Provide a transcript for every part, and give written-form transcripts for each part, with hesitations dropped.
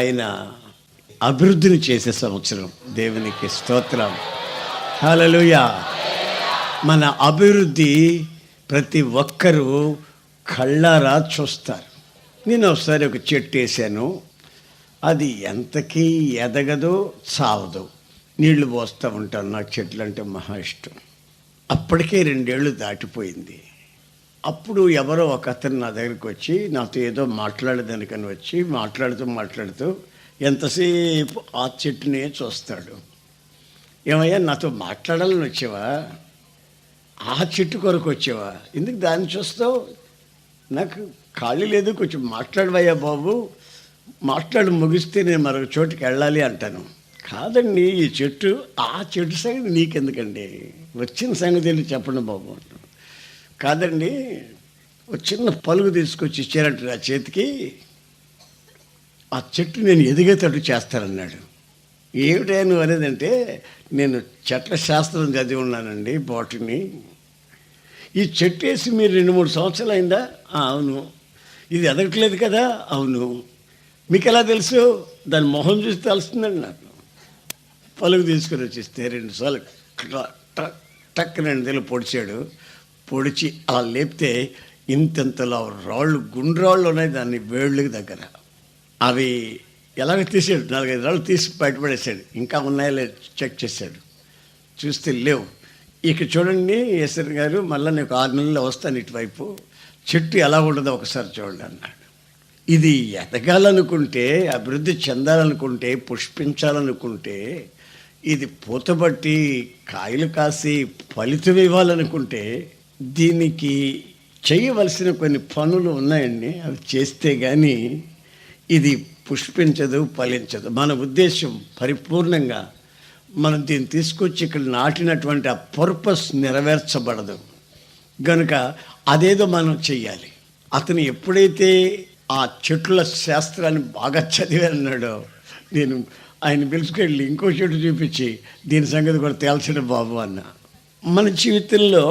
ఆయన అభివృద్ధిని చేసే సంవత్సరం. దేవునికి స్తోత్రం. హల్లెలూయా. మన అభివృద్ధి ప్రతి ఒక్కరూ కళ్ళారా చూస్తారు. నేను ఒకసారి ఒక చెట్టు వేసాను, అది ఎంతకీ ఎదగదు, చావదు. నీళ్లు పోస్తూ ఉంటాను, నాకు చెట్లు అంటే మహా ఇష్టం. అప్పటికే 2 ఏళ్ళు దాటిపోయింది. అప్పుడు ఎవరో ఒక అతను నా దగ్గరికి వచ్చి నాతో ఏదో మాట్లాడేదానికని వచ్చి మాట్లాడుతూ ఎంతసేపు ఆ చెట్టునే చూస్తాడు. ఏమయ్యా, నాతో మాట్లాడాలని వచ్చావా? ఆ చెట్టు కొరకు వచ్చావా? ఎందుకు దాన్ని చూస్తావు? నాకు ఖాళీ లేదు, కొంచెం మాట్లాడవయ్యా బాబు, మాట్లాడి ముగిస్తే నేను మరొక చోటుకి వెళ్ళాలి అంటాను. కాదండి, ఈ చెట్టు, ఆ చెట్టు సంగతి నీకెందుకండి, వచ్చిన సంగతి చెప్పండి బాబు అంటాను. కాదండి, ఒక చిన్న పలుగు తీసుకొచ్చి ఇచ్చారంట ఆ చేతికి, ఆ చెట్టు నేను ఎదిగేటట్టు చేస్తానన్నాడు. ఏమిటా నువ్వు అనేదంటే, నేను చెట్ల శాస్త్రం చదివి ఉన్నానండి, బాటనీ. ఈ చెట్టు వేసి మీరు 2-3 సంవత్సరాలు అయిందా? అవును. ఇది ఎదగట్లేదు కదా? అవును. మీకు ఎలా తెలుసు? దాని మొహం చూసి తెలుస్తుందండి నాకు. పలుగు తీసుకొని వచ్చిస్తే 2 సార్లు టక్ 2 పొడిచాడు. పొడిచి అలా లేపితే ఇంతలో రాళ్ళు, గుండ్రాళ్ళు ఉన్నాయి దాన్ని వేళ్ళకి దగ్గర. అవి ఎలాగ తీసాడు, 4-5 రాళ్ళు తీసి బయటపడేసాడు. ఇంకా ఉన్నాయో లేదు చెక్ చేశాడు, చూస్తే లేవు. ఇక చూడండి ఎస్ఆర్ గారు, మళ్ళీ నేను 6 నెలల్లో వస్తాను ఇటువైపు, చెట్టు ఎలా ఉండదో ఒకసారి చూడండి అన్నాడు. ఇది ఎదగాలనుకుంటే, అభివృద్ధి చెందాలనుకుంటే, పుష్పించాలనుకుంటే, ఇది పూతబట్టి కాయలు కాసి ఫలితం ఇవ్వాలనుకుంటే దీనికి చేయవలసిన కొన్ని పనులు ఉన్నాయండి. అవి చేస్తే కానీ ఇది పుష్పించదు, ఫలించదు. మన ఉద్దేశం పరిపూర్ణంగా మనం దీన్ని తీసుకొచ్చి ఇక్కడ నాటినటువంటి ఆ పర్పస్ నెరవేర్చబడదు గనుక అదేదో మనం చెయ్యాలి. అతను ఎప్పుడైతే ఆ చెట్ల శాస్త్రాన్ని బాగా చదివాన్నాడో, నేను ఆయన పిలుచుకెళ్ళి ఇంకో చెట్టు చూపించి దీని సంగతి కూడా తేల్చడం బాబు అన్న. మన జీవితంలో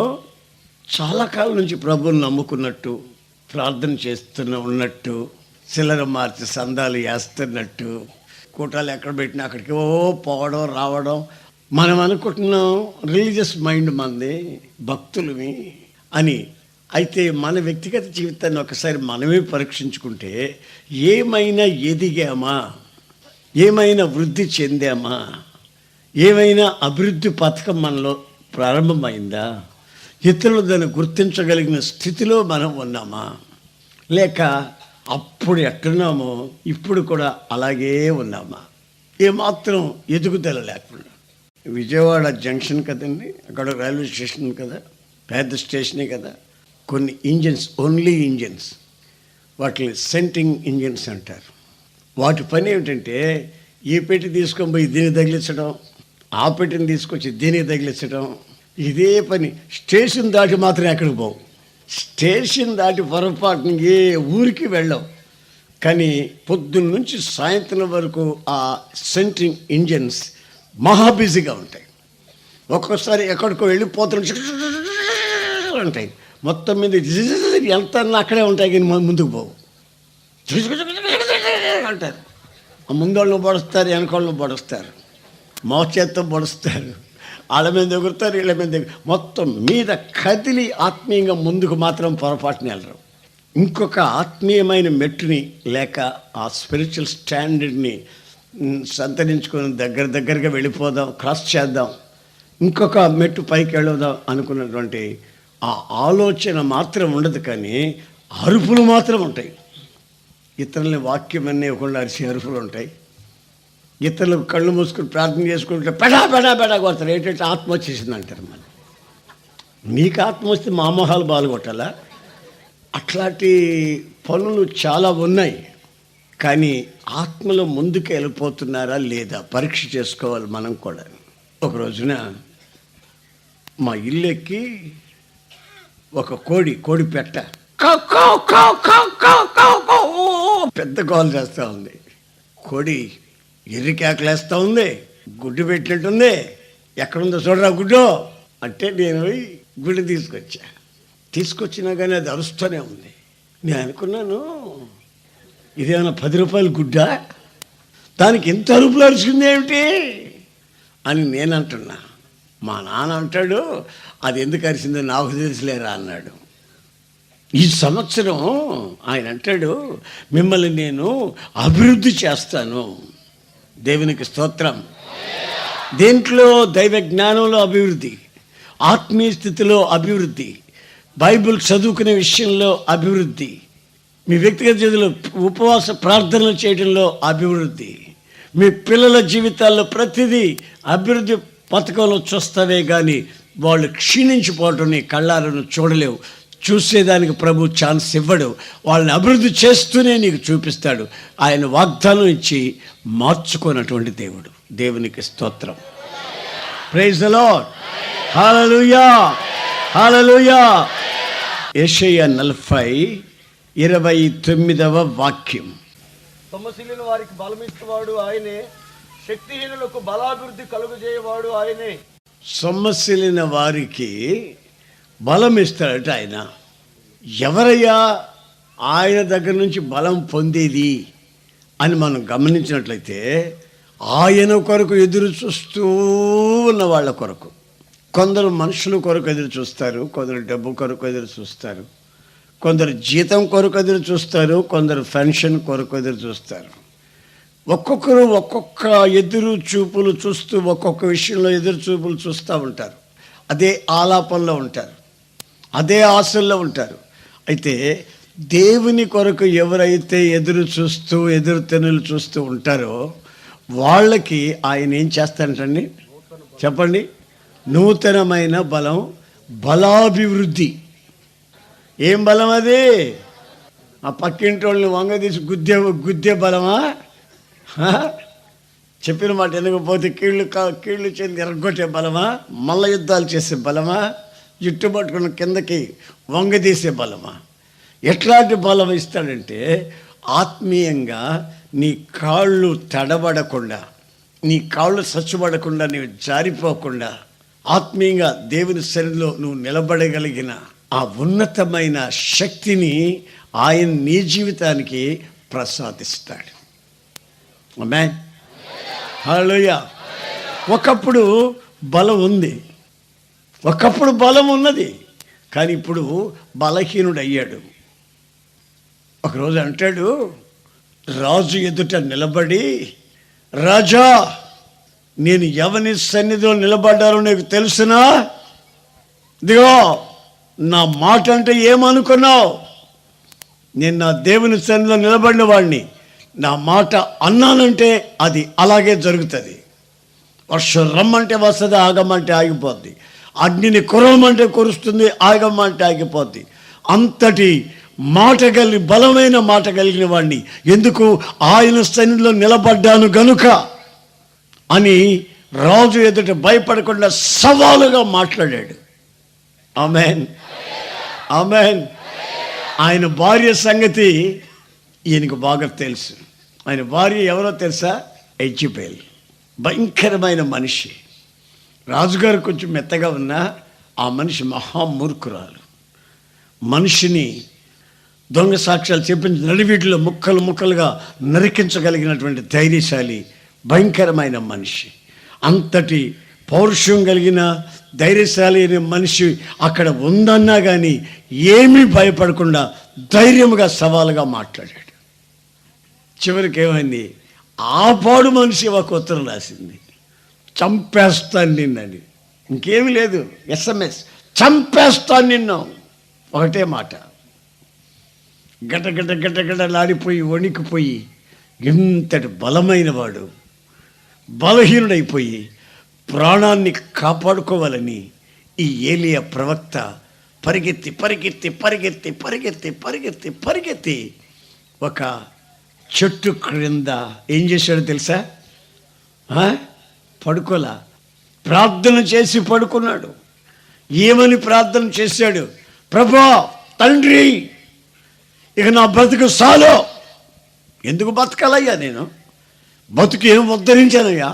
చాలా కాలం నుంచి ప్రభువుని నమ్ముకున్నట్టు, ప్రార్థన ఉన్నట్టు, చిల్లర మార్చి సందాలు వేస్తున్నట్టు, కూటాలు ఎక్కడ పెట్టినా అక్కడికి పోవడం రావడం, మనం అనుకుంటున్నాం రిలీజియస్ మైండ్ మంది, భక్తులమి అని. అయితే మన వ్యక్తిగత జీవితాన్ని ఒకసారి మనమే పరీక్షించుకుంటే, ఏమైనా ఎదిగామా, ఏమైనా వృద్ధి చెందామా, ఏమైనా అభివృద్ధి పథకం మనలో ప్రారంభమైందా, ఇతరులు దాన్ని గుర్తించగలిగిన స్థితిలో మనం ఉన్నామా, లేక అప్పుడు ఎట్టున్నామో ఇప్పుడు కూడా అలాగే ఉన్నామా, ఏమాత్రం ఎదుగుదల లేకుండా. విజయవాడ జంక్షన్ కదండి, అక్కడ రైల్వే స్టేషన్ కదా, పెద్ద స్టేషనే కదా. కొన్ని ఇంజిన్స్, ఓన్లీ ఇంజిన్స్, వాటిని సెంటింగ్ ఇంజిన్స్ అంటారు. వాటి పని ఏమిటంటే, ఈ పెట్టి తీసుకొని పోయి దీన్ని తగిలించడం, ఆ పెట్టిని తీసుకొచ్చి దీనికి తగిలించడం, ఇదే పని. స్టేషన్ దాటి మాత్రం ఎక్కడికి పోవు, స్టేషన్ దాటి పొరపాటున ఏ ఊరికి వెళ్ళవు. కానీ పొద్దున్న నుంచి సాయంత్రం వరకు ఆ సెంట్రింగ్ ఇంజిన్స్ మహా బిజీగా ఉంటాయి. ఒక్కొక్కసారి ఎక్కడికో వెళ్ళిపోతున్న ఉంటాయి, మొత్తం మీద ఎంత అక్కడే ఉంటాయి కానీ ముందుకు పోవు. అంటారు, ముందోళ్ళను పొడుస్తారు, వెనకోళ్ళను పొడుస్తారు, మోచేత్తో పొడుస్తారు, వాళ్ళ మీద ఎగురుతారు, వీళ్ళ మీద మొత్తం మీద కదిలి ఆత్మీయంగా ముందుకు మాత్రం పొరపాటుని వెళ్ళరు. ఇంకొక ఆత్మీయమైన మెట్టుని లేక ఆ స్పిరిచువల్ స్టాండర్డ్ని సంతరించుకొని దగ్గరగా వెళ్ళిపోదాం, క్రాస్ చేద్దాం, ఇంకొక మెట్టు పైకి వెళదాం అనుకున్నటువంటి ఆ ఆలోచన మాత్రం ఉండదు. కానీ అరుపులు మాత్రం ఉంటాయి. ఇతరులని వాక్యం అన్నీ ఒకళ్ళు అరిసి అరుపులు ఉంటాయి. ఇతరులు కళ్ళు మూసుకుని ప్రార్థన చేసుకుంటే పెడా కొడతారు. ఏంటంటే ఆత్మ వచ్చేసింది అంటారు. మనం నీకు ఆత్మ వస్తే మా మొహాలు బాలుగొట్టాలా? అట్లాంటి పనులు చాలా ఉన్నాయి. కానీ ఆత్మలో ముందుకు వెళ్ళిపోతున్నారా లేదా పరీక్ష చేసుకోవాలి మనం కూడా. ఒక రోజున మా ఇల్లు ఎక్కి ఒక కోడి పెట్ట పెద్ద గోల్ చేస్తూ ఉంది. కోడి ఎర్రి కేకలేస్తూ ఉంది, గుడ్డు పెట్టినట్టుంది. ఎక్కడుందో చూడరా గుడ్డు అంటే నేను గుడ్డు తీసుకొచ్చినా కానీ అది అరుస్తూనే ఉంది. నేను అనుకున్నాను, ఇదేమైనా 10 రూపాయల గుడ్డా దానికి ఇంత అరుపులు అరిచింది ఏమిటి అని నేను అంటున్నా. మా నాన్న అంటాడు, అది ఎందుకు అరిచిందో నాకు తెలుసులేరా అన్నాడు. ఈ సంవత్సరం ఆయన అంటాడు, మిమ్మల్ని నేను అభివృద్ధి చేస్తాను. దేవునికి స్తోత్రం. దేంట్లో? దైవ జ్ఞానంలో అభివృద్ధి, ఆత్మీయ స్థితిలో అభివృద్ధి, బైబిల్ చదువుకునే విషయంలో అభివృద్ధి, మీ వ్యక్తిగత జీవితంలో ఉపవాస ప్రార్థనలు చేయడంలో అభివృద్ధి, మీ పిల్లల జీవితాల్లో ప్రతిదీ అభివృద్ధి పథకంలో చూస్తావే కానీ వాళ్ళు క్షీణించిపోవటం నీ కళ్ళాలను చూడలేవు. చూసేదానికి ప్రభు ఛాన్స్ ఇవ్వడు. వాళ్ళని అభివృద్ధి చేస్తూనే నీకు చూపిస్తాడు. ఆయన వాగ్దానం ఇచ్చి మార్చుకున్నటువంటి దేవుడు. దేవునికి స్తోత్రం. Praise the lord. హల్లెలూయా, హల్లెలూయా. యెషయా 40:29 వాక్యం. సొమ్మసిల్లిన వారికి బలమిచ్చేవాడు ఆయనే, శక్తిహీనులకు బలాభివృద్ధి కలుగజేయవాడు ఆయనే. సొమ్మసిల్లిన వారికి బలం ఇస్తాడట ఆయన. ఎవరయ్యా ఆయన దగ్గర నుంచి బలం పొందేది అని మనం గమనించినట్లయితే, ఆయన కొరకు ఎదురు చూస్తూ ఉన్న వాళ్ళ కొరకు. కొందరు మనుషుల కొరకు ఎదురు చూస్తారు, కొందరు డబ్బు కొరకు ఎదురు చూస్తారు, కొందరు జీతం కొరకు ఎదురు చూస్తారు, కొందరు పెన్షన్ కొరకు ఎదురు చూస్తారు. ఒక్కొక్కరు ఒక్కొక్క ఎదురు చూపులు చూస్తూ ఒక్కొక్క విషయంలో ఎదురు చూపులు చూస్తూ ఉంటారు. అదే ఆలాపనలో ఉంటారు, అదే ఆశల్లో ఉంటారు. అయితే దేవుని కొరకు ఎవరైతే ఎదురు చూస్తూ ఎదురు తెన్నులు చూస్తూ ఉంటారో వాళ్ళకి ఆయన ఏం చేస్తాడంటండి చెప్పండి? నూతనమైన బలం, బలాభివృద్ధి. ఏం బలం అది? ఆ పక్కింటి వాళ్ళని వంగదీసి గుద్దే బలమా? చెప్పిన మాట ఎనకపోతే కీళ్ళు చెంది ఎరగొట్టే బలమా? మల్ల యుద్ధాలు చేసే బలమా? జుట్టు పట్టుకున్న కిందకి వంగదీసే బలమా? ఎట్లాంటి బలం ఇస్తాడంటే, ఆత్మీయంగా నీ కాళ్ళు తడబడకుండా, నీ కాళ్ళు సచ్చుబడకుండా, నీవు జారిపోకుండా, ఆత్మీయంగా దేవుని సన్నిధిలో నువ్వు నిలబడగలిగిన ఆ ఉన్నతమైన శక్తిని ఆయన నీ జీవితానికి ప్రసాదిస్తాడు. ఆమేన్, హల్లెలూయా. ఒకప్పుడు బలం ఉంది, ఒకప్పుడు బలం ఉన్నది, కానీ ఇప్పుడు బలహీనుడయ్యాడు. ఒకరోజు అంటాడు, రాజు ఎదుట నిలబడి, రాజా నేను ఎవని సన్నిధిలో నిలబడ్డారో నీకు తెలుసునా? ఇదిగో నా మాట అంటే ఏమనుకున్నావు? నేను నా దేవుని సన్నిధిలో నిలబడిన వాడిని. నా మాట అన్నానంటే అది అలాగే జరుగుతుంది. వర్షం రమ్మంటే వస్తుంది, ఆగమంటే ఆగిపోద్ది. అగ్నిని కురవమంటే కురుస్తుంది, ఆగమంటే ఆగిపోద్ది. అంతటి మాట కలిగి, బలమైన మాట కలిగిన వాడిని. ఎందుకు? ఆయన సన్నిధిలో నిలబడ్డాను గనుక అని రాజు ఎదుట భయపడకుండా సవాలుగా మాట్లాడాడు. ఆమేన్, ఆమేన్. ఆయన భార్య సంగతి ఈయనకు బాగా తెలుసు. ఆయన భార్య ఎవరో తెలుసా? యెజబెల్. భయంకరమైన మనిషి. రాజుగారు కొంచెం మెత్తగా ఉన్నా ఆ మనిషి మహామూర్ఖురాలు. మనిషిని దొంగ సాక్ష్యాలు చెప్పించి నడివీటిలో ముక్కలు ముక్కలుగా నరికించగలిగినటువంటి ధైర్యశాలి, భయంకరమైన మనిషి. అంతటి పౌరుషం కలిగిన ధైర్యశాలి అనే మనిషి అక్కడ ఉందన్నా కానీ ఏమీ భయపడకుండా ధైర్యంగా సవాలుగా మాట్లాడాడు. చివరికి ఏమైంది? ఆ పాడు మనిషి ఒక ఉత్తరం రాసింది, చంపేస్తాను నిన్నని. ఇంకేమీ లేదు, SMS, చంపేస్తాను నిన్ను. ఒకటే మాట. గడ్డలాడిపోయి వణికిపోయి, ఇంతటి బలమైన వాడు బలహీనుడైపోయి ప్రాణాన్ని కాపాడుకోవాలని ఈ ఏలియా ప్రవక్త పరిగెత్తి పరిగెత్తి పరిగెత్తి పరిగెత్తి పరిగెత్తి పరిగెత్తి ఒక చెట్టు క్రింద ఏం చేశాడో తెలుసా? పడుకోలా, ప్రార్థన చేసి పడుకున్నాడు. ఏమని ప్రార్థన చేశాడు? ప్రభువా, తండ్రి, ఇక నా బ్రతుకు సాలో. ఎందుకు బతకాలయ్యా? నేను బతుకు ఏం ఉద్ధరించానయ్యా?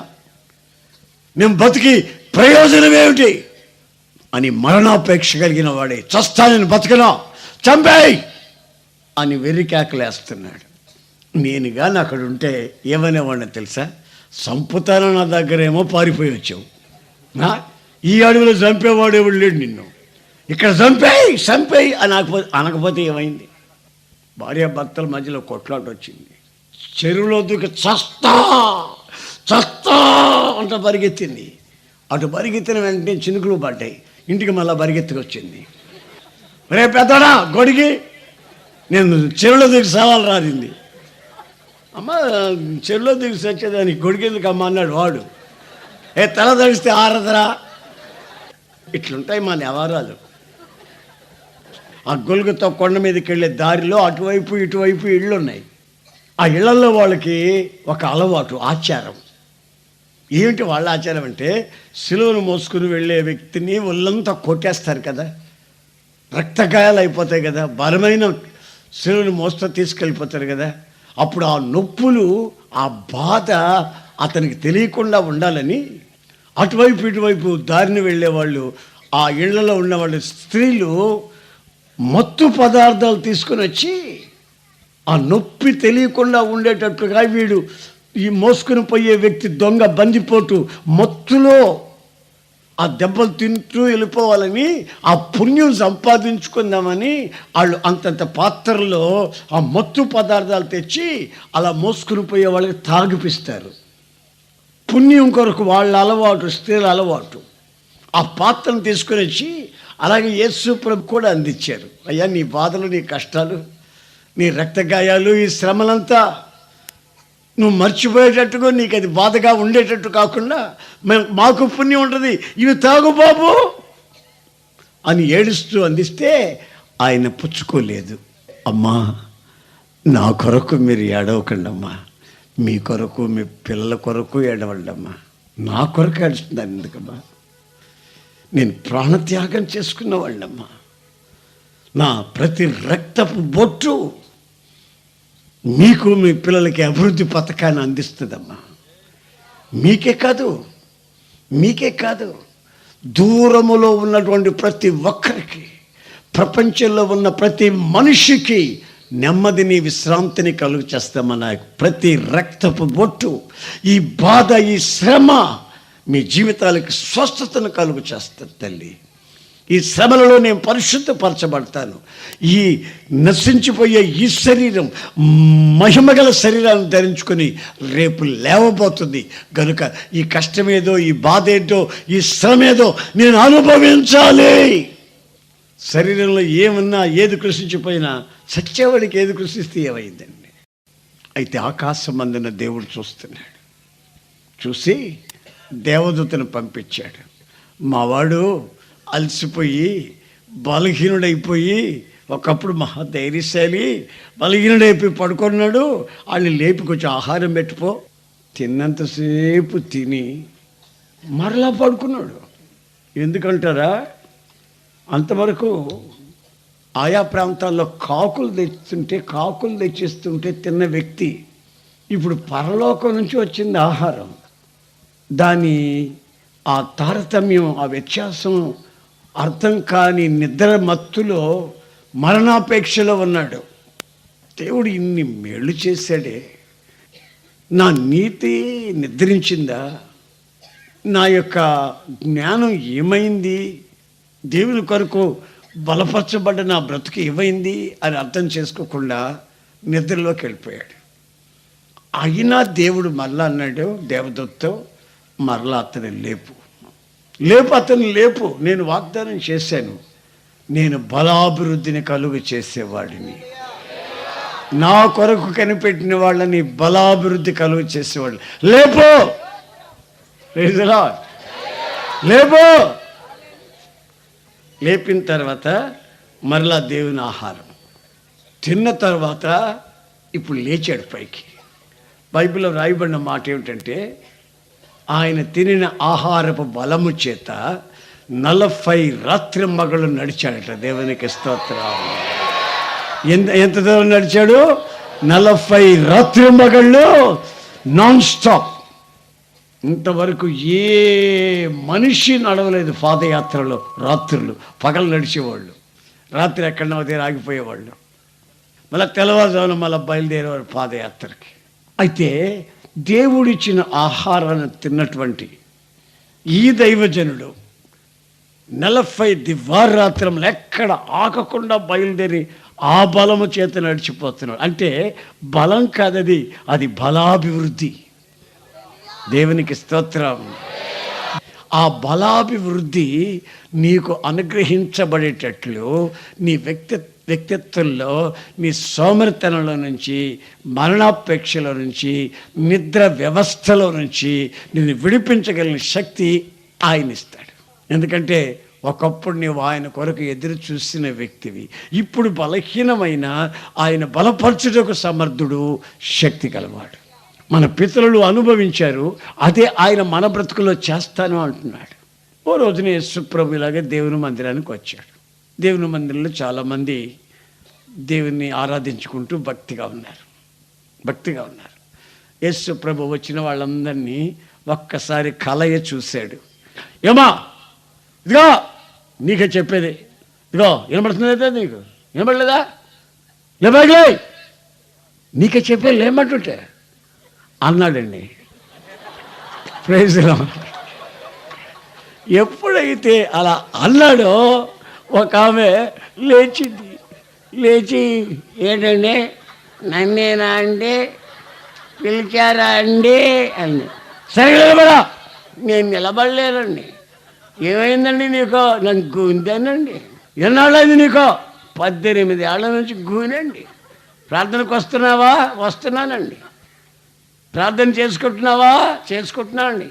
నేను బతికి ప్రయోజనం ఏమిటి అని మరణాపేక్ష కలిగిన వాడే, చస్తా నేను బతకనా, చంపేయ్ అని వెర్రి కేకలేస్తున్నాడు. నేను కానీ అక్కడ ఉంటే ఏమనేవాడిని తెలుసా? సంపుతాను, నా దగ్గరేమో పారిపోయి వచ్చావు. ఈ అడవిలో చంపేవాడు ఎవడు లేడు, నిన్ను ఇక్కడ చంపేయి అనకపోతే ఏమైంది? భార్య భర్తల మధ్యలో కొట్లాట వచ్చింది. చెరువులో దూకి చస్తా అంట పరిగెత్తింది. అటు పరిగెత్తిన వెంటనే చినుకులు పడ్డాయి. ఇంటికి మళ్ళీ పరిగెత్తుకొచ్చింది. రే పెద్దడా గొడిగి, నేను చెరువులో దిగి సవాలు రారింది. అమ్మ, చెరువులో దిగి సచ్చేదానికి గొడిగేందుకు అమ్మ అన్నాడు వాడు. తల తడిస్తే ఆరదరా. ఇట్లుంటాయి మా వ్యవహారాలు. ఆ గొలుగుతో కొండ మీదకి వెళ్ళే దారిలో అటువైపు ఇటువైపు ఇళ్ళు ఉన్నాయి. ఆ ఇళ్లలో వాళ్ళకి ఒక అలవాటు, ఆచారం. ఏమిటి వాళ్ళ ఆచారం అంటే, సిలువను మోసుకుని వెళ్ళే వ్యక్తిని ఒళ్ళంతా కొట్టేస్తారు కదా, రక్తగాయాలు అయిపోతాయి కదా, బలమైన సిలువను మోస్తూ తీసుకెళ్ళిపోతారు కదా. అప్పుడు ఆ నొప్పులు, ఆ బాధ అతనికి తెలియకుండా ఉండాలని అటువైపు ఇటువైపు దారిని వెళ్ళేవాళ్ళు, ఆ ఇళ్లలో ఉన్నవాళ్ళు స్త్రీలు మత్తు పదార్థాలు తీసుకుని వచ్చి ఆ నొప్పి తెలియకుండా ఉండేటట్లుగా వీడు ఈ మోసుకుని పోయే వ్యక్తి దొంగ బందిపోటు మత్తులో ఆ దెబ్బలు తింటూ వెళ్ళిపోవాలని, ఆ పుణ్యం సంపాదించుకుందామని వాళ్ళు అంతంత పాత్రలో ఆ మత్తు పదార్థాలు తెచ్చి అలా మోసుకుని పోయే వాళ్ళకి తాగిపిస్తారు. పుణ్యం కొరకు వాళ్ళ అలవాటు, స్త్రీల అలవాటు. ఆ పాత్రను తీసుకుని వచ్చి అలాగే యేసు ప్రభు కూడా అందించారు. అయ్యా, నీ బాధలు, నీ కష్టాలు, నీ రక్తగాయాలు, ఈ శ్రమలంతా నువ్వు మర్చిపోయేటట్టుగా, నీకు అది బాధగా ఉండేటట్టు కాకుండా మాకు పుణ్యం ఉంటుంది, ఇవి తాగు బాబు అని ఏడుస్తూ అందిస్తే ఆయన పుచ్చుకోలేదు. అమ్మా, నా కొరకు మీరు ఏడవకండి అమ్మా, మీ కొరకు, మీ పిల్లల కొరకు ఏడవండి అమ్మా. నా కొరకు ఏడుస్తున్నాను ఎందుకమ్మా? నేను ప్రాణత్యాగం చేసుకున్నవాళ్ళమ్మా. నా ప్రతి రక్తపు బొట్టు మీకు, మీ పిల్లలకి అభివృద్ధి పథకాన్ని అందిస్తుందమ్మా. మీకే కాదు, దూరములో ఉన్నటువంటి ప్రతి ఒక్కరికి, ప్రపంచంలో ఉన్న ప్రతి మనిషికి నెమ్మదిని, విశ్రాంతిని కలుగు చేస్తామన్న ప్రతి రక్తపు బొట్టు, ఈ బాధ, ఈ శ్రమ మీ జీవితాలకు స్వస్థతను కలుగు చేస్తుంది తల్లి. ఈ శ్రమలలో నేను పరిశుద్ధపరచబడతాను. ఈ నశించిపోయే ఈ శరీరం మహిమగల శరీరాన్ని ధరించుకొని రేపు లేవబోతుంది కనుక ఈ కష్టమేదో, ఈ బాధ ఏంటో, ఈ శ్రమేదో నేను అనుభవించాలి. శరీరంలో ఏమన్నా, ఏది కృషించిపోయినా సత్యవాడికి ఏది కృషిస్తే ఏమైందండి? అయితే ఆకాశం అందున దేవుడు చూస్తున్నాడు. చూసి దేవదూతను పంపించాడు. మావాడు అలసిపోయి బలహీనుడైపోయి, ఒకప్పుడు మహా ధైర్యశాలి, బలహీనుడైపోయి పడుకున్నాడు. వాళ్ళని లేపి కొంచెం ఆహారం పెట్టుకో. తిన్నంతసేపు తిని మరలా పడుకున్నాడు. ఎందుకంటారా? అంతవరకు ఆయా ప్రాంతాల్లో కాకులు తెచ్చిస్తుంటే తిన్న వ్యక్తి ఇప్పుడు పరలోకం నుంచి వచ్చింది ఆహారం. దాని ఆ తారతమ్యం, ఆ వ్యత్యాసం అర్థం కాని నిద్ర మత్తులో, మరణాపేక్షలో ఉన్నాడు. దేవుడు ఇన్ని మేళ్ళు చేశాడే, నా నీతి నిద్రించిందా? నా యొక్క జ్ఞానం ఏమైంది? దేవుని కొరకు బలపరచబడ్డ నా బ్రతుకు ఏమైంది అని అర్థం చేసుకోకుండా నిద్రలోకి వెళ్ళిపోయాడు. అయినా దేవుడు మరలా అన్నాడు దేవదూతతో, మరలా అతని లేపు, నేను వాగ్దానం చేశాను, నేను బలాభివృద్ధిని కలుగు చేసేవాడిని. నా కొరకు కనిపెట్టిన వాళ్ళని బలాభివృద్ధి కలుగు చేసేవాళ్ళు. లేపు. లేపిన తర్వాత మరలా దేవుని ఆహారం తిన్న తర్వాత ఇప్పుడు లేచాడు పైకి. బైబిల్లో రాయబడిన మాట ఏమిటంటే, ఆయన తినిన ఆహారపు బలము చేత 40 రాత్రి మగళ్ళు నడిచాడట. దేవునికి స్తోత్రం. ఎంత దూరం నడిచాడు? 40 రాత్రి మగళ్ళు నాన్ స్టాప్. ఇంతవరకు ఏ మనిషి నడవలేదు పాదయాత్రలో. రాత్రులు, పగలు నడిచేవాళ్ళు, రాత్రి ఎక్కడన్నా దగ్గర ఆగిపోయేవాళ్ళు. మళ్ళీ తెల్లవారుజామున మళ్ళీ బయలుదేరేవారు పాదయాత్రకి. అయితే దేవుడిచ్చిన ఆహారాన్ని తిన్నటువంటి ఈ దైవజనుడు 40 దివారాత్రములు ఎక్కడ ఆగకుండా బయలుదేరి ఆ బలము చేత నడిచిపోతున్నాడు. అంటే బలం కాదది, అది బలాభివృద్ధి. దేవునికి స్తోత్రం. ఆ బలాభివృద్ధి నీకు అనుగ్రహించబడేటట్లు నీ వ్యక్తిత్వంలో, నీ సోమరితనంలో నుంచి, మరణాపేక్షలో నుంచి, నిద్ర వ్యవస్థలో నుంచి నిన్ను విడిపించగలిగిన శక్తి ఆయన ఇస్తాడు. ఎందుకంటే ఒకప్పుడు నీవు ఆయన కొరకు ఎదురు చూసిన వ్యక్తివి, ఇప్పుడు బలహీనమైన ఆయన బలపరచుటకు సమర్థుడు, శక్తి గలవాడు. మన పితరులు అనుభవించారు, అదే ఆయన మన బ్రతుకులో చేస్తాను అంటున్నాడు. ఓ రోజున యేసు ప్రభు ఇలాగే దేవుని మందిరానికి వచ్చాడు. దేవుని మందిరంలో చాలామంది దేవుని ఆరాధించుకుంటూ భక్తిగా ఉన్నారు. యేసు ప్రభు వచ్చిన వాళ్ళందరినీ ఒక్కసారి కలయ చూశాడు. ఏమా, ఇదిగో నీకే చెప్పేది, ఇదిగో వినబడుతుందా? నీకు వినబడలేదా? లేబాగ్లే, నీకే చెప్పేది లేమంటుంటే అన్నాడండి. Praise lord. ఎప్పుడైతే అలా అన్నాడో ఒక ఆమె లేచింది. లేచి, ఏంటండి నన్నేనా అండి, పిలిచారా అండి అండి. సరే నిలబడా. నేను నిలబడలేనండి. ఏమైందండి నీకో? నాకు గూందేనండి. ఎన్నాళ్ళైంది నీకో? 18 ఏళ్ల నుంచి గూనండి. ప్రార్థనకు వస్తున్నావా? వస్తున్నానండి. ప్రార్థన చేసుకుంటున్నానండి.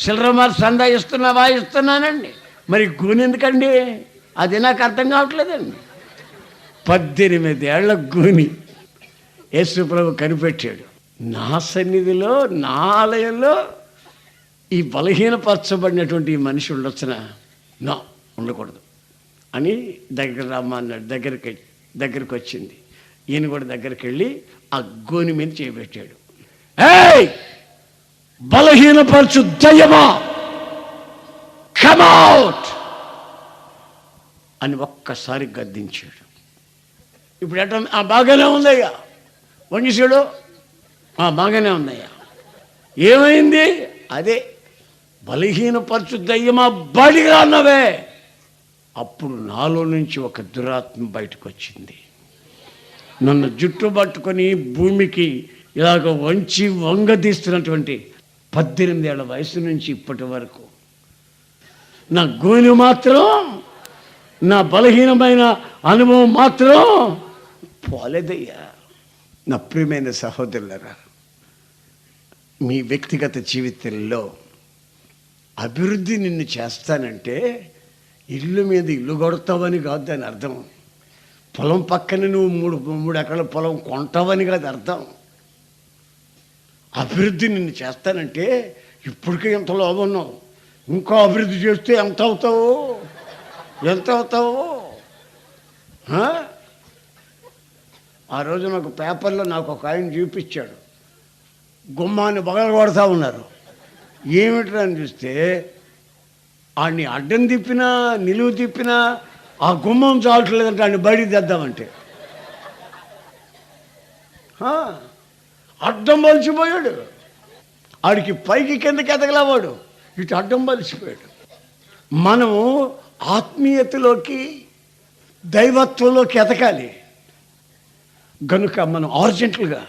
సిల్లరమార్ సందా ఇస్తున్నావా? ఇస్తున్నానండి. మరి గూని ఎందుకండి? అది నాకు అర్థం కావట్లేదండి. 18 ఏళ్ల గూని యేసు ప్రభు కనిపెట్టాడు. నా సన్నిధిలో, నా ఆలయంలో ఈ బలహీనపరచబడినటువంటి ఈ మనిషి ఉండొచ్చునా? నా ఉండకూడదు అని దగ్గర రమ్మన్నాడు. దగ్గరికి వచ్చింది. ఈయన కూడా దగ్గరికి వెళ్ళి ఆ గోని మీద చేయబెట్టాడు. ఏయ్, బలహీనపరచు దయ్యమా, కమ్ అవుట్ అని ఒక్కసారి గద్దించాడు. ఇప్పుడు ఎట్లా? బాగానే ఉందయ్యా. వంగిసాడు. బాగానే ఉందయ్యా. ఏమైంది? అదే బలహీనపరచు దయ్యమా, బయటికి రాన్నవే. అప్పుడు నాలో నుంచి ఒక దురాత్మ బయటకు వచ్చింది. నన్ను జుట్టు పట్టుకొని భూమికి ఇలాగ వంగదీస్తున్నటువంటి 18 ఏళ్ల వయసు నుంచి ఇప్పటి వరకు నా గోని మాత్రం, నా బలహీనమైన అనుభవం మాత్రం పోలేదయ్యా. నా ప్రియమైన సహోదరులారా, మీ వ్యక్తిగత జీవితంలో అభివృద్ధి నిన్ను చేస్తానంటే ఇల్లు మీద ఇల్లు కొడతావని కాదు దాని అర్థం. పొలం పక్కన నువ్వు 3 ఎకరాల పొలం కొంటావని కాదు అర్థం. అభివృద్ధి నిన్ను చేస్తానంటే ఇప్పటికే ఎంత లోభం ఉన్నావు, ఇంకో అభివృద్ధి చేస్తే ఎంత అవుతావు? ఆ రోజు నాకు పేపర్లో ఒక ఆయన చూపించాడు. గుమ్మాన్ని బగలు కొడతా ఉన్నారు. ఏమిట్రా అని చూస్తే ఆడిని అడ్డం తిప్పినా, నిలువు తిప్పినా ఆ గుమ్మం చాలట్లేదంటే ఆడిని బయటికి తెద్దామంటే అడ్డం బలిసిపోయాడు. ఆడికి పైకి కిందకి ఎదగలేవాడు, ఇటు అడ్డం బలిసిపోయాడు. మనము ఆత్మీయతలోకి, దైవత్వంలోకి ఎదగాలి. గనుక మనం ఆర్జెంటల్గా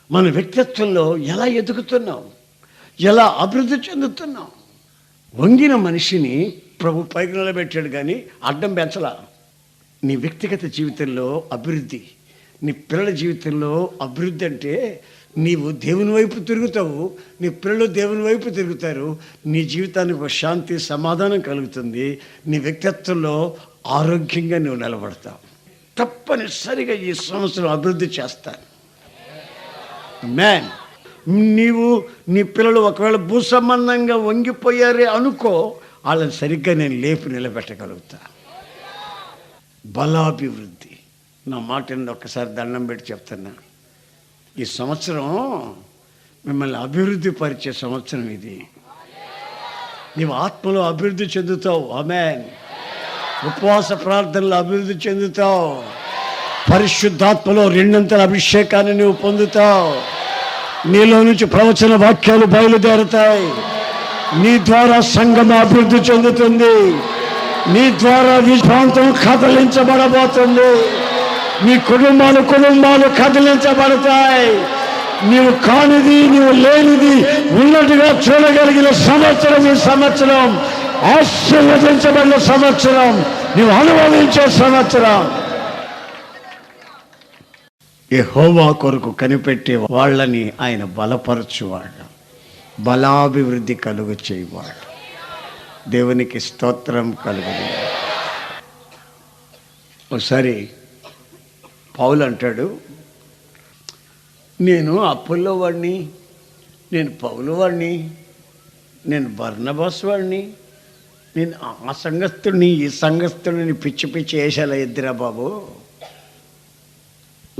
మన వ్యక్తిత్వంలో ఎలా ఎదుగుతున్నాం, ఎలా అభివృద్ధి చెందుతున్నాం. వంగిన మనిషిని ప్రభు పైకి నిలబెట్టాడు, కానీ అడ్డం పెంచలా. నీ వ్యక్తిగత జీవితంలో అభివృద్ధి, నీ పిల్లల జీవితంలో అభివృద్ధి అంటే నీవు దేవుని వైపు తిరుగుతావు, నీ పిల్లలు దేవుని వైపు తిరుగుతారు. నీ జీవితానికి ఒక శాంతి, సమాధానం కలుగుతుంది. నీ వ్యక్తిత్వంలో ఆరోగ్యంగా నువ్వు నిలబడతావు. తప్పనిసరిగా ఈ సంవత్సరం అభివృద్ధి చేస్తాను. మ్యాన్, నీవు నీ పిల్లలు ఒకవేళ భూ సంబంధంగా వంగిపోయారే అనుకో, వాళ్ళని సరిగ్గా నేను లేపి నిలబెట్టగలుగుతా. బలాభివృద్ధి. నా మాటని ఒక్కసారి దండం పెట్టి చెప్తున్నా. ఈ సంవత్సరం మిమ్మల్ని అభివృద్ధి పరిచే సంవత్సరం ఇది. నీవు ఆత్మలో అభివృద్ధి చెందుతావు. ఆమేన్. ఉపవాస ప్రార్థనలో అభివృద్ధి చెందుతావు. పరిశుద్ధాత్మలో రెండంతల అభిషేకాన్ని నువ్వు పొందుతావు. నీలో నుంచి ప్రవచన వాక్యాలు బయలుదేరుతాయి. నీ ద్వారా సంఘం అభివృద్ధి చెందుతుంది. నీ ద్వారా విశ్వాంతం కదిలించబడబోతుంది. నీ కుటుంబాలు కదిలించబడతాయి. నీవు కానిది, నీవు లేనిది ఉన్నట్టుగా చూడగలిగిన సంవత్సరం ఈ సంవత్సరం. ఆశీర్వదించబడిన సంవత్సరం, నీవు అనుభవించే సంవత్సరం. యెహోవా కొరకు కనిపెట్టే వాళ్ళని ఆయన బలపరచువాడు, బలాభివృద్ధి కలుగు చేయవాడు. దేవునికి స్తోత్రం కలుగును. ఒకసారి పౌలు అంటాడు, నేను అప్పుల్లో వాడిని, నేను పౌలు వాడిని, నేను బర్నబాస్ వాడిని, నేను ఆ సంఘస్థుడిని ఈ సంఘస్థుడిని పిచ్చి పిచ్చి వేసాల ఇద్దరా బాబు.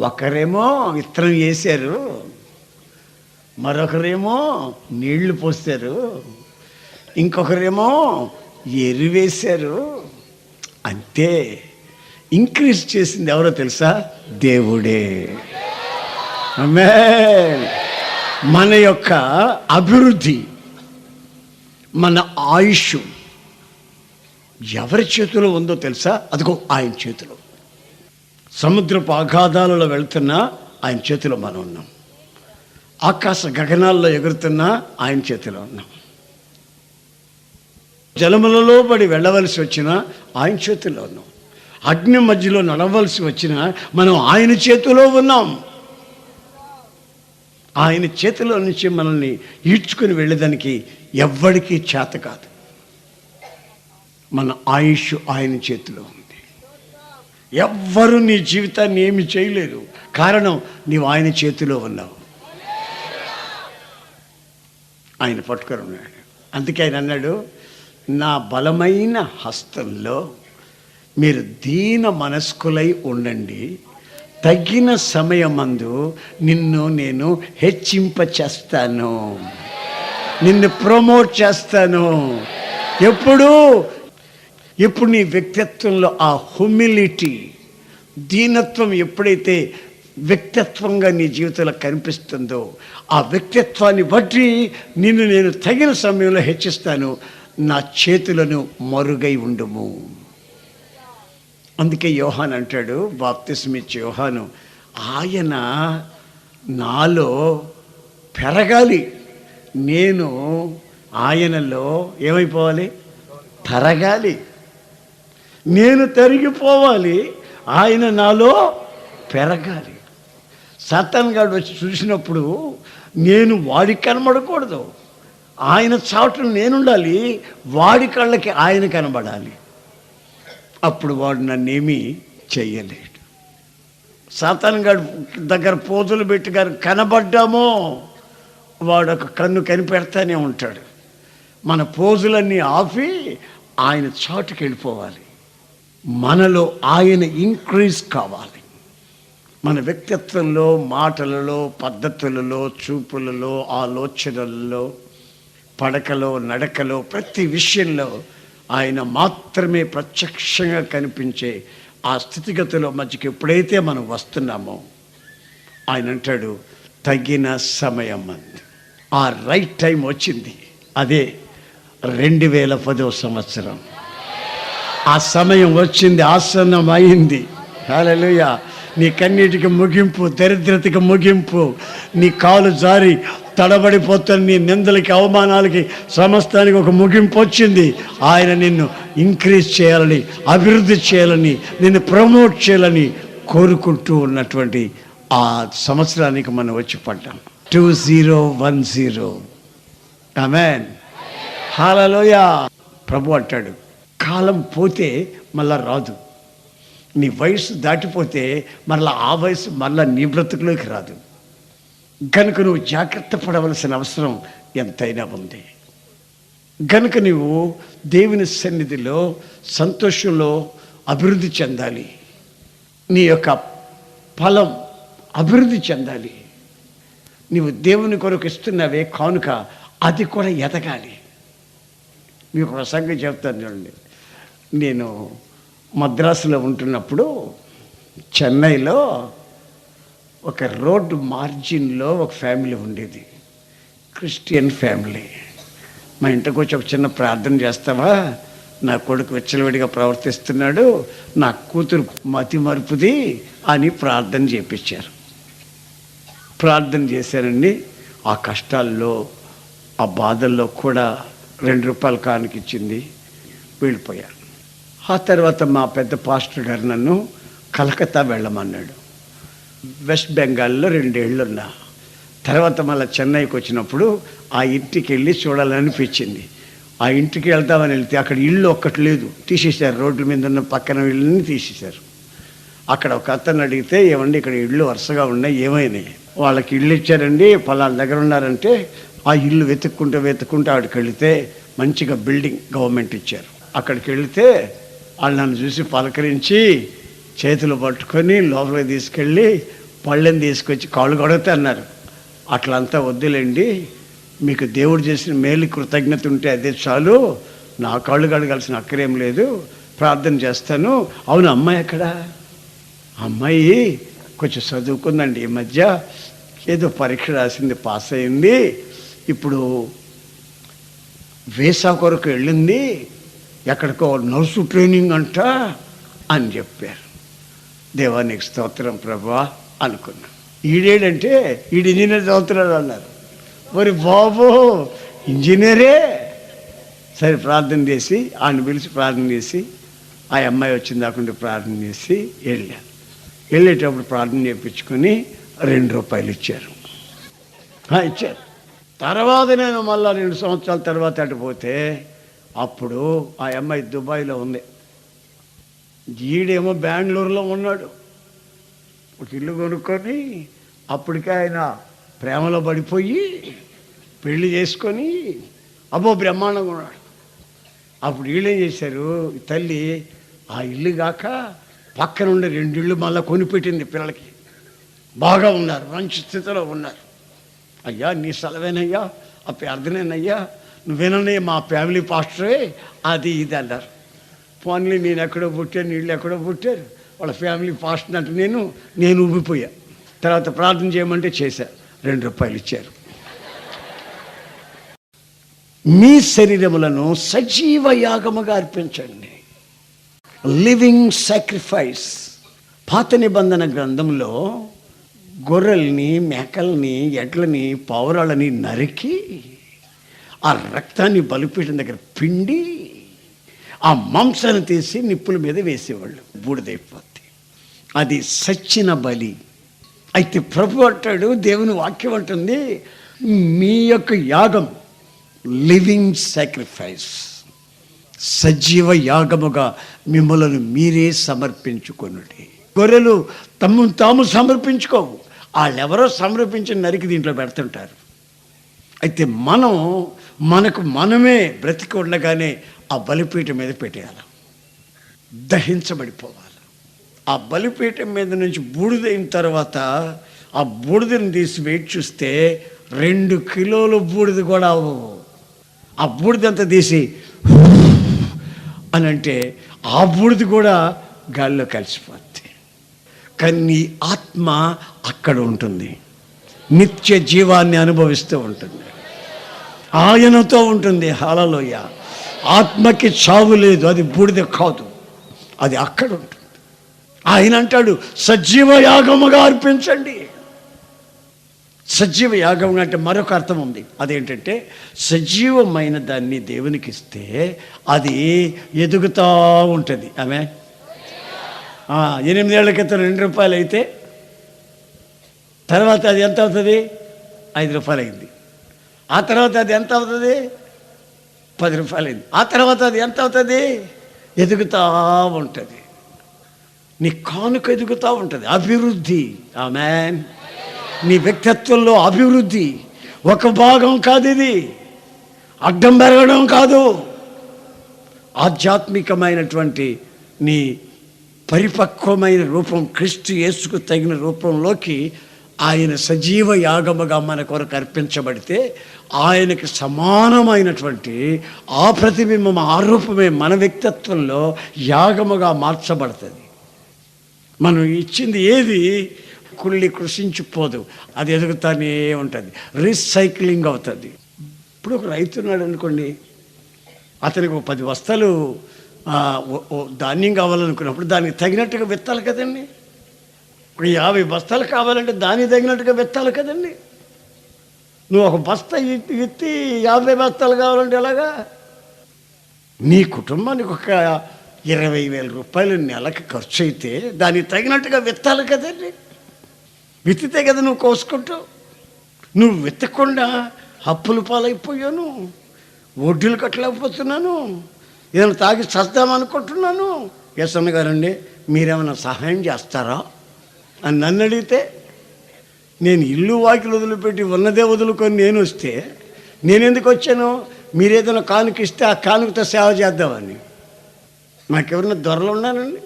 ఒకరేమో విత్తనం వేశారు, మరొకరేమో నీళ్లు పోస్తారు, ఇంకొకరేమో ఎరువేశారు. అంతే. ఇంక్రీజ్ చేసింది ఎవరో తెలుసా? దేవుడే. ఆమేన్. మన యొక్క అభివృద్ధి, మన ఆయుష్ ఎవరి చేతిలో ఉందో తెలుసా? అదిగో ఆయన చేతిలో. సముద్రపు అగాధాలలో వెళ్తున్నా ఆయన చేతిలో మనం ఉన్నాం. ఆకాశ గగనాల్లో ఎగురుతున్నా ఆయన చేతిలో ఉన్నాం. జలములలో పడి వెళ్ళవలసి వచ్చినా ఆయన చేతిలో ఉన్నాం. అగ్ని మధ్యలో నడవలసి వచ్చినా మనం ఆయన చేతిలో ఉన్నాం. ఆయన చేతిలో నుంచి మనల్ని ఈడ్చుకుని వెళ్ళేదానికి ఎవ్వడికి చేత కాదు. మన ఆయుష్ ఆయన చేతిలో ఉంది. ఎవ్వరూ నీ జీవితాన్ని ఏమి చేయలేరు. కారణం, నీవు ఆయన చేతిలో ఉన్నావు. ఆయన పట్టుకొని ఉన్నాడు. అందుకే ఆయన అన్నాడు, నా బలమైన హస్తంలో మీరు దీన మనస్కులై ఉండండి, తగిన సమయమందు నిన్ను నేను హెచ్చింప చేస్తాను, నిన్ను ప్రమోట్ చేస్తాను. ఎప్పుడు నీ వ్యక్తిత్వంలో ఆ హ్యూమిలిటీ, దీనత్వం ఎప్పుడైతే వ్యక్తిత్వంగా నీ జీవితంలో కనిపిస్తుందో, ఆ వ్యక్తిత్వాన్ని బట్టి నిన్ను నేను తగిన సమయంలో హెచ్చిస్తాను. నా చేతులను మరుగై ఉండుము. అందుకే యోహాన్ అంటాడు, బాప్తిస్మిచ్చే యోహాను, ఆయన నాలో పెరగాలి, నేను ఆయనలో ఏమైపోవాలి? తరగాలి. నేను తరిగిపోవాలి, ఆయన నాలో పెరగాలి. సాతాన్ గాడు వచ్చి చూసినప్పుడు నేను వాడికి కనబడకూడదు, ఆయన చాటును నేనుండాలి, వాడి కళ్ళకి ఆయన కనబడాలి. అప్పుడు వాడు నన్నేమీ చెయ్యలేడు. సాతాన్ గాడు దగ్గర పోజులు పెట్టి గారు కనబడ్డామో వాడు ఒక కన్ను కనిపెడతానే ఉంటాడు. మన పోజులన్నీ ఆపి ఆయన చాటుకి వెళ్ళిపోవాలి. మనలో ఆయన ఇంక్రీజ్ కావాలి. మన వ్యక్తిత్వంలో, మాటలలో, పద్ధతులలో, చూపులలో, ఆలోచనలలో, పడకలో, నడకలో, ప్రతి విషయంలో ఆయన మాత్రమే ప్రత్యక్షంగా కనిపించే ఆ స్థితిగతిలో మధ్యకి ఎప్పుడైతే మనం వస్తున్నామో ఆయన అంటాడు, తగిన సమయం అంది. ఆ రైట్ టైం వచ్చింది. అదే 2010 సంవత్సరం. ఆ సమయం వచ్చింది, ఆసన్నం అయింది. హల్లెలూయా. నీ కన్నీటికి ముగింపు, దరిద్రతకి ముగింపు, నీ కాలు జారి తడబడిపోతున్న నీ నిందలకి, అవమానాలకి, సమస్తానికి ఒక ముగింపు వచ్చింది. ఆయన నిన్ను ఇంక్రీజ్ చేయాలని, అభివృద్ధి చేయాలని, నిన్ను ప్రమోట్ చేయాలని కోరుకుంటూ ఉన్నటువంటి ఆ సంవత్సరానికి మనం వచ్చి పడ్డాం. 2010. ఆమేన్. హల్లెలూయా. ప్రభు అంటాడు, కాలం పోతే మళ్ళా రాదు. నీ వయసు దాటిపోతే మరలా ఆ వయసు మళ్ళా నీ బ్రతుకులోకి రాదు. కనుక నువ్వు జాగ్రత్త పడవలసిన అవసరం ఎంతైనా ఉంది. కనుక నువ్వు దేవుని సన్నిధిలో సంతోషంలో అభివృద్ధి చెందాలి. నీ యొక్క ఫలం అభివృద్ధి చెందాలి. నీవు దేవుని కొరకు ఇస్తున్నవే కానుక, అది కూడా ఎదగాలి. మీకు ఒక సంగతి చెప్తాను చూడండి. నేను మద్రాసులో ఉంటున్నప్పుడు చెన్నైలో ఒక రోడ్డు మార్జిన్లో ఒక ఫ్యామిలీ ఉండేది, క్రిస్టియన్ ఫ్యామిలీ. మా ఇంటికి వచ్చి ఒక చిన్న ప్రార్థన చేస్తావా, నా కొడుకు విచ్చలవిడిగా ప్రవర్తిస్తున్నాడు, నా కూతురు మతి మరుపుది అని ప్రార్థన చేపించారు. ప్రార్థన చేశారండి. ఆ కష్టాల్లో, ఆ బాధల్లో కూడా 2 రూపాయలు కానుకిచ్చింది, వెళ్ళిపోయారు. ఆ తర్వాత మా పెద్ద పాస్టర్ గారు నన్ను కలకత్తా వెళ్ళమన్నాడు. వెస్ట్ బెంగాల్లో 2 ఏళ్ళు ఉన్నా. తర్వాత మళ్ళీ చెన్నైకి వచ్చినప్పుడు ఆ ఇంటికి వెళ్ళి చూడాలనిపించింది. ఆ ఇంటికి వెళ్తామని వెళ్తే అక్కడ ఇల్లు ఒక్కటి లేదు, తీసేశారు. రోడ్ల మీద ఉన్న పక్కన ఇళ్ళని తీసేశారు. అక్కడ ఒక అతను అడిగితే, ఏమండి ఇక్కడ ఇళ్ళు వరుసగా ఉన్నాయి, ఏమైనాయి? వాళ్ళకి ఇల్లు ఇచ్చారండి, పలానా దగ్గర ఉన్నారంటే ఆ ఇల్లు వెతుక్కుంటూ ఆడికి వెళితే మంచిగా బిల్డింగ్ గవర్నమెంట్ ఇచ్చారు. అక్కడికి వెళితే వాళ్ళు నన్ను చూసి పలకరించి చేతులు పట్టుకొని లోపలికి తీసుకెళ్ళి పళ్ళని తీసుకొచ్చి కాళ్ళు కొడితే అన్నారు, అట్లంతా వద్దులేండి, మీకు దేవుడు చేసిన మేలు కృతజ్ఞత ఉంటే అదే చాలు, నా కాళ్ళు కడగాల్సిన అక్కరేం లేదు, ప్రార్థన చేస్తాను. అవును, అమ్మాయి ఎక్కడ? అమ్మాయి కొంచెం చదువుకుందండి, ఈ మధ్య ఏదో పరీక్ష రాసింది, పాస్ అయింది, ఇప్పుడు వీసా కొరకు వెళ్ళింది, ఎక్కడికో నర్సు ట్రైనింగ్ అంట అని చెప్పారు. దేవానికి స్తోత్రం ప్రభా అనుకున్నా. ఈడేడంటే ఈడు ఇంజనీర్ చదువుతున్నాడు అన్నారు. మరి బాబు ఇంజనీరే. సరే ప్రార్థన చేసి ఆయన పిలిచి ప్రార్థన చేసి ఆ అమ్మాయి వచ్చింది దాకుండా ప్రార్థన చేసి వెళ్ళేటప్పుడు ప్రార్థన చేయించుకొని 2 రూపాయలు ఇచ్చారు. తర్వాత నేను మళ్ళీ 2 సంవత్సరాల తర్వాత అటు పోతే అప్పుడు ఆ అమ్మాయి దుబాయ్లో ఉంది, ఈడేమో బెంగళూరులో ఉన్నాడు. ఒక ఇల్లు కొనుక్కొని అప్పటికే ఆయన ప్రేమలో పడిపోయి పెళ్లి చేసుకొని అబ్బో బ్రహ్మాండంగా ఉన్నాడు. అప్పుడు వీళ్ళేం చేశారు, తల్లి ఆ ఇల్లు కాక పక్కన ఉండే 2 ఇళ్ళు మళ్ళీ కొనిపెట్టింది పిల్లలకి. బాగా ఉన్నారు, మంచి స్థితిలో ఉన్నారు. అయ్యా నీ సెలవేనయ్యా, ఆ ప్రార్థనేనయ్యా, నువ్వేనయ్యా మా ఫ్యామిలీ పాస్టరే, అది ఇది అన్నారు. పోన్లీ నేను ఎక్కడో పుట్టాను, వీళ్ళు ఎక్కడో పుట్టారు, వాళ్ళ ఫ్యామిలీ పాస్టర్ అంటే నేను ఊపిపోయా. తర్వాత ప్రార్థన చేయమంటే చేశా, 2 రూపాయలు ఇచ్చారు. మీ శరీరములను సజీవ యాగముగా అర్పించండి, లివింగ్ సాక్రిఫైస్. పాత నిబంధన గ్రంథంలో గొర్రెల్ని, మేకల్ని, ఎడ్లని, పావురాలని నరికి ఆ రక్తాన్ని బలిపీఠం దగ్గర పిండి ఆ మాంసాన్ని తీసి నిప్పుల మీద వేసేవాళ్ళు, బూడిదైపోద్ది. అది సచ్చిన బలి. అయితే ప్రభు అంటాడు, దేవుని వాక్యం అంటుంది, మీ యొక్క యాగం లివింగ్ సాక్రిఫైస్, సజీవ యాగముగా మిమ్మల్ని మీరే సమర్పించుకొనుడి. గొర్రెలు తమను తాము సమర్పించుకోవు, వాళ్ళెవరో సమర్పించి నరికి దీంట్లో పెడుతుంటారు. అయితే మనకు మనమే బ్రతికి ఉండగానే ఆ బలిపీఠం మీద పెట్టేయాలి, దహించబడిపోవాలి. ఆ బలిపీఠం మీద నుంచి బూడిదైన తర్వాత ఆ బూడిదని తీసి వెయిట్ చూస్తే 2 కిలోల బూడిద కూడా అవ్వవు. ఆ బూడిదంతా తీసి అని అంటే ఆ బూడిద కూడా గాల్లో కలిసిపోద్ది. కానీ నీ ఆత్మ అక్కడ ఉంటుంది, నిత్య జీవాన్ని అనుభవిస్తూ ఉంటుంది, ఆయనతో ఉంటుంది. హల్లెలూయ. ఆత్మకి చావు లేదు, అది బూడిద కాదు, అది అక్కడ ఉంటుంది. ఆయన అంటాడు సజీవ యాగముగా అర్పించండి. సజీవ యాగం అంటే మరొక అర్థం ఉంది, అదేంటంటే సజీవమైన దాన్ని దేవునికి ఇస్తే అది ఎదుగుతూ ఉంటుంది. ఆమె 8 ఏళ్ల క్రితం 2 రూపాయలు అయితే తర్వాత అది ఎంత అవుతుంది? 5 రూపాయలు అయింది. ఆ తర్వాత అది ఎంత అవుతుంది? 10 రూపాయలు అయింది. ఆ తర్వాత అది ఎంత అవుతుంది? ఎదుగుతూ ఉంటుంది. నీ కానుక ఎదుగుతూ ఉంటుంది, అభివృద్ధి. ఆమేన్. నీ వ్యక్తిత్వంలో అభివృద్ధి. ఒక భాగం కాదు, ఇది అడ్డం పెరగడం కాదు. ఆధ్యాత్మికమైనటువంటి నీ పరిపక్వమైన రూపం, క్రీస్తు యేసుకు తగిన రూపంలోకి ఆయన సజీవ యాగముగా మన కొరకు అర్పించబడితే ఆయనకి సమానమైనటువంటి ఆ ప్రతిబింబం, ఆ రూపమే మన వ్యక్తిత్వంలో యాగముగా మార్చబడుతుంది. మనం ఇచ్చింది ఏది కుళ్ళి కృషించిపోదు, అది ఎదుగుతానే ఉంటుంది, రీసైక్లింగ్ అవుతుంది. ఇప్పుడు ఒక రైతు ఉన్నాడు అనుకోండి, అతనికి ఒక 10 బస్తాలు ధాన్యం కావాలనుకున్నప్పుడు దానికి తగినట్టుగా విత్తాలి కదండి. ఒక 50 బస్తాలు కావాలంటే దానికి తగినట్టుగా విత్తాలి కదండి. నువ్వు ఒక బస్తా విత్తి 50 బస్తాలు కావాలంటే ఎలాగా? నీ కుటుంబానికి ఒక 20,000 రూపాయలు నెలకి ఖర్చు అయితే దానికి తగినట్టుగా విత్తాలి కదండి. విత్తితే కదా నువ్వు కోసుకుంటావు. నువ్వు విత్తకుండా అప్పులు పాలైపోయాను, వడ్డీలు కట్టలేకపోతున్నాను, ఏదైనా తాగి చస్తామనుకుంటున్నాను. ఎస్ఎన్ గారండి మీరేమైనా సహాయం చేస్తారా అని నన్ను అడిగితే, నేను ఇల్లు వాకిలు వదిలిపెట్టి ఉన్నదే వదులుకొని నేను వస్తే నేనెందుకు వచ్చాను? మీరేదైనా కానుక ఇస్తే ఆ కానుకతో సేవ చేద్దామని. నాకెవరైనా దొరలు ఉన్నానండి,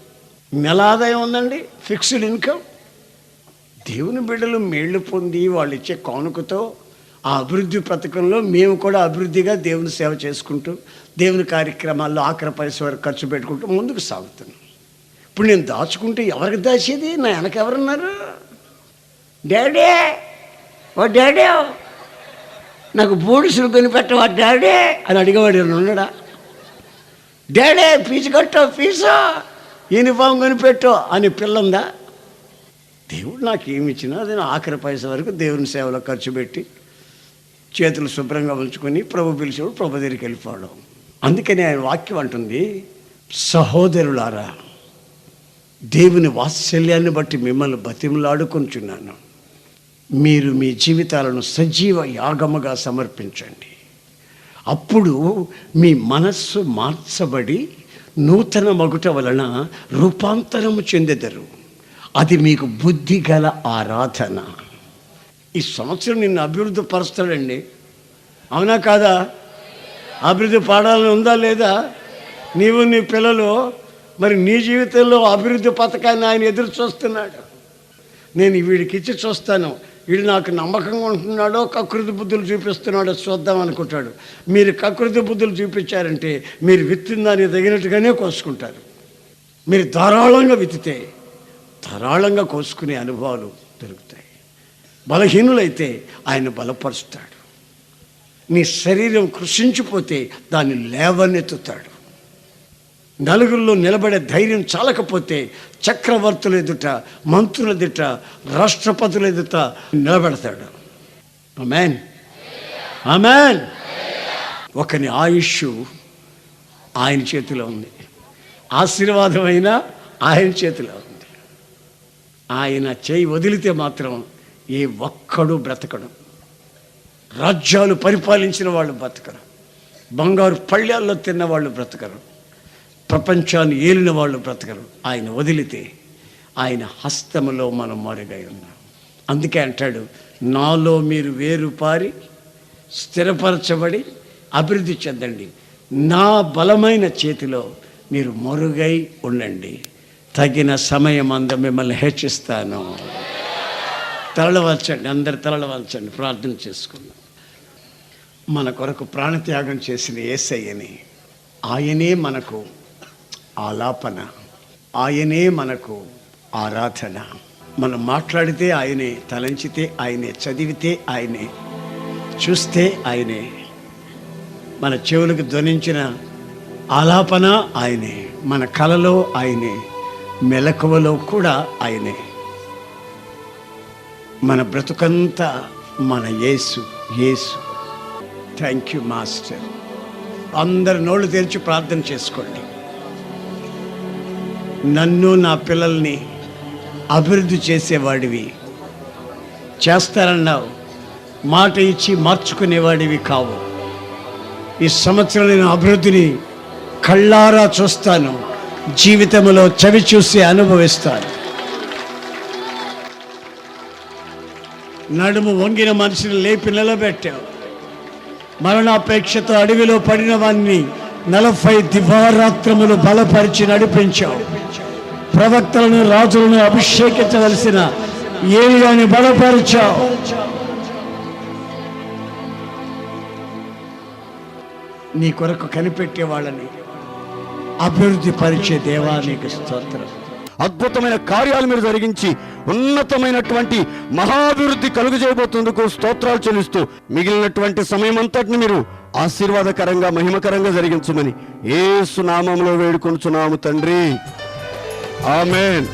నెల ఆదాయం ఉందండి, ఫిక్స్డ్ ఇన్కమ్. దేవుని బిడ్డలు మేళ్లు పొంది వాళ్ళు ఇచ్చే కానుకతో ఆ అభివృద్ధి పథకంలో మేము కూడా అభివృద్ధిగా దేవుని సేవ చేసుకుంటూ దేవుని కార్యక్రమాల్లో ఆఖరి పైస వరకు ఖర్చు పెట్టుకుంటూ ముందుకు సాగుతున్నాం. ఇప్పుడు నేను దాచుకుంటే ఎవరికి దాచేది? నా వెనక ఎవరున్నారు? డాడీ, ఓ డాడీ నాకు బూడిసులు కొనిపెట్టవా డాడీ అని అడిగేవాడు ఉన్నాడా? డాడీ ఫీజు కట్టో, ఫీజు యూనిఫామ్ కొనిపెట్టో అని పిల్లందా? దేవుడు నాకు ఏమి ఇచ్చినా అది ఆఖరి పైస వరకు దేవుని సేవలో ఖర్చు పెట్టి చేతులు శుభ్రంగా ఉంచుకొని ప్రభు పిలిచేవాడు ప్రభు దగ్గరికి వెళ్ళిపోవడం. అందుకని ఆయన వాక్యం అంటుంది, సహోదరులారా దేవుని వాత్సల్యాన్ని బట్టి మిమ్మల్ని బతిమలాడుకొంచున్నాను, మీరు మీ జీవితాలను సజీవ యాగముగా సమర్పించండి. అప్పుడు మీ మనస్సు మార్చబడి నూతన మగుట వలన రూపాంతరము చెందెదరు, అది మీకు బుద్ధి గల ఆరాధన. ఈ సంవత్సరం నిన్ను అభివృద్ధి పరుస్తాడండి, అవునా కాదా? అభివృద్ధి పాడాలని ఉందా లేదా? నీవు నీ పిల్లలు మరి నీ జీవితంలో అభివృద్ధి పథకాన్ని ఆయన ఎదురు చూస్తున్నాడు. నేను వీడికి ఇచ్చి చూస్తాను, వీడు నాకు నమ్మకంగా ఉంటున్నాడో కకృతి బుద్ధులు చూపిస్తున్నాడో చూద్దాం అనుకుంటాడు. మీరు కకృతి బుద్ధులు చూపించారంటే మీరు విత్తిన దానికి తగినట్టుగానే కోసుకుంటారు. మీరు ధారాళంగా విత్తితే ధారాళంగా కోసుకునే అనుభవాలు దొరుకుతాయి. బలహీనులైతే ఆయన బలపరుస్తాడు. నీ శరీరం కృషించిపోతే దాన్ని లేవనెత్తుతాడు. నలుగురిలో నిలబడే ధైర్యం చాలకపోతే చక్రవర్తుల ఎదుట, మంత్రుల ఎదుట, రాష్ట్రపతుల ఎదుట నిలబెడతాడు. ఆమేన్, ఆమేన్. ఒకని ఆయుష్ ఆయన చేతిలో ఉంది, ఆశీర్వాదమైన ఆయన చేతిలో ఉంది. ఆయన చేయి వదిలితే మాత్రం ఏ ఒక్కడు బ్రతకడు. రాజ్యాలు పరిపాలించిన వాళ్ళు బ్రతకరు, బంగారు పళ్ళాల్లో తిన్నవాళ్ళు బ్రతకరు, ప్రపంచాన్ని ఏలిన వాళ్ళు బ్రతకరు. ఆయన వదిలితే ఆయన హస్తములో మనం మరుగై ఉన్నాం. అందుకే అంటాడు, నాలో మీరు వేరుపారి స్థిరపరచబడి అభివృద్ధి చెందండి, నా బలమైన చేతిలో మీరు మరుగై ఉండండి, తగిన సమయం అంద మిమ్మల్ని హెచ్చిస్తాను. తలవల్చండి, అందరు తలవల్చండి, ప్రార్థన చేసుకుందాం. మన కొరకు ప్రాణత్యాగం చేసిన యేసయ్యని, ఆయనే మనకు ఆలాపన, ఆయనే మనకు ఆరాధన. మనం మాట్లాడితే ఆయనే, తలంచితే ఆయనే, చదివితే ఆయనే, చూస్తే ఆయనే, మన చెవులకు ధ్వనించిన ఆలాపన ఆయనే, మన కలలో ఆయనే, మెలకువలో కూడా ఆయనే. మన బ్రతుకంతా మన Yesu, Yesu. Thank you master. అందరు నోళ్ళు తెరిచి ప్రార్థన చేసుకోండి. నన్ను, నా పిల్లల్ని అభివృద్ధి చేసేవాడివి చేస్తారన్నావు, మాట ఇచ్చి మార్చుకునేవాడివి కావు. ఈ సంవత్సరం నేను అభివృద్ధిని కళ్ళారా చూస్తాను, జీవితంలో చవి చూసి అనుభవిస్తాను. నడుము వంగిన మనిషిని లేపి నిలబెట్టావు. మరణాపేక్షతో అడవిలో పడిన వాణ్ణి 40 దివారాత్రములు బలపరిచి నడిపించావు. ప్రవక్తలను, రాజులను అభిషేకించవలసిన ఏలియాని బలపరిచావు. నీ కొరకు కనిపెట్టే వాళ్ళని అభివృద్ధి పరిచే దేవా నీకు స్తోత్రం. అద్భుతమైన కార్యాలు మీరు జరిగించి ఉన్నతమైనటువంటి మహాభివృద్ధి కలుగు చేయబోతుందుకు స్తోత్రాలు చెల్లిస్తూ మిగిలినటువంటి సమయం అంతటిని మీరు ఆశీర్వాదకరంగా మహిమకరంగా జరిగించమని యేసు నామములో వేడుకొనుచున్నాము తండ్రి. ఆమేన్.